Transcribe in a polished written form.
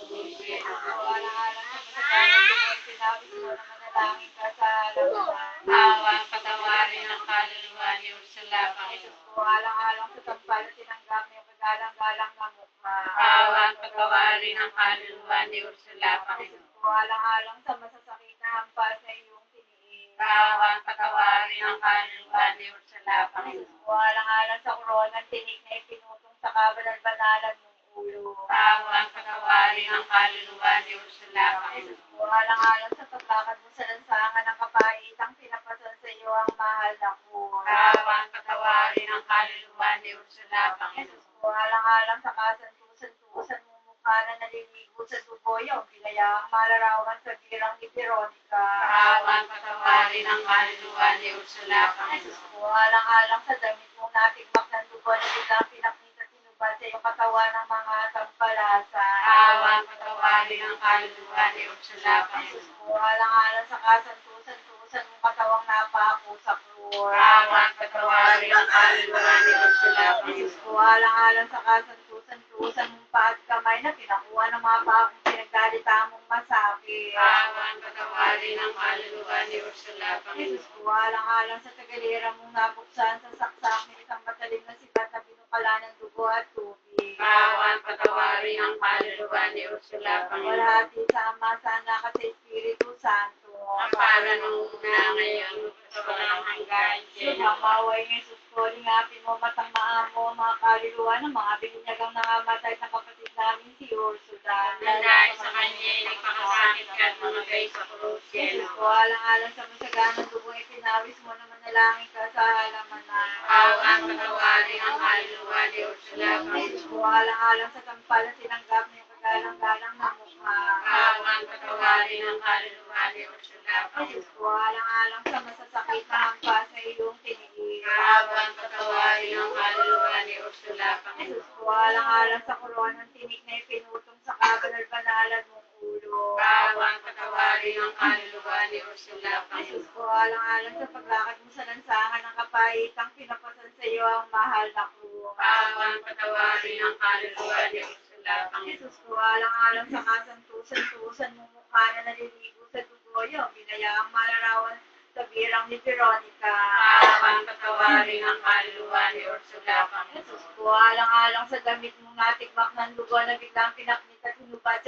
Alang-alang sa masagana tinapos mo na manalangin ka sa labanan. Awang patawarin ang kaluluwa ni Ursula, Panginoon. Alang-alang sa tampal na tinanggap niyo kagalang-galang na mukha. Awang patawarin ang kaluluwa ni Ursula, Panginoon. Alang-alang sa masasakit na hampas na iyong tiniis. Awang patawarin ang kaluluwa ni Ursula, Panginoon. Alang-alang sa koronang tinig na ipinutong sa kabanal-banalan mong ulo. Awang patawarin ang kaluluwa ni Ursula, Panginoon. Alang-alang sa paglakad mo sa lansangan ng kapaitang pinapasan sa iyo ang mahal na ko. Awang patawarin ang kaluluwa ni Ursula, Panginoon. Alang-alang sa kasantusan-tusan mong mukha na naliligo sa dugo yung binayaang malarawan sa birang ni Veronica. Awang patawarin ang kaluluwa ni Ursula, Panginoon. Alang-alang sa damit mong natigmak ng dugo na biglang pinakita tinubad sa iyong katawan ng mga tampalasan. Awang patawarin ang kaluluwa ni Ursula, Panginoon. Alang-alang sa kasantusan-tusan mong katawang napako sa krus. Awang patawarin ang kaluluwa ni Ursula, Panginoon. Alang-alang sa kasantusan-tusan mong paa at kamay na pinakuha ng mga pakong pinagdalita mong masakit. Awang patawarin ang kaluluwa ni Ursula, Panginoon. Alang-alang sa tagalera mong nabuksan sa saksak ng isang matalim na sibat na binukala ng dugo at tubig. Awang patawarin ang kaluluwa ni Ursula, Panginoon. Walhati sa Ama, sa Anak at sa Espiritu Santo. Ang para nung una ngayon, sa walang hanggan. Sumamaway ng Jesus ko, lingapin mo matang maamo mga kaluluwa ng mga binyagang nangamatay na kapatid namin si Ursula. Dahil sa kanya ay nagpakasakit ka at lumagay sa krus, Jesus Yelo. ko, alang-alang sa masaganang dugo, ipinawis mo na manalangin ka sa halamanan. Awang patawarin ang kaluluwa ni Ursula, Jesus ko, Panginoon. alang-alang sa tampal na tinanggap niyo kagalang-galang na mukha. Awang patawarin ang kaluluwa ni Ursula, Jesus Panginoon. ko, alang-alang sa masasakit na hampas sa iyong tiniis. Awang patawarin ang kaluluwa ni Ursula, Jesus Panginoon. ko, alang-alang sa koronang tinik na ipinutong sa kabanal-banalan mong ulo. Awang patawarin ang kaluluwa ni Ursula, Jesus Panginoon. ko, alang-alang sa paglakad mo sa lansangan ng kapaitang pinapasan sa iyo ang mahal na krus. Awang patawarin ang kaluluwa ni Ursula, Panginoon. Jesus ko, alang-alang sa kasantusan-tusan mong mukha na naliligo sa dugo yung binayaang malarawan sa birang ni Veronica. Awang patawarin ang kaluluwa ni Ursula, Panginoon. Jesus ko, alang-alang sa damit mong natigmak ng dugo na biglang pinaknit at hinubad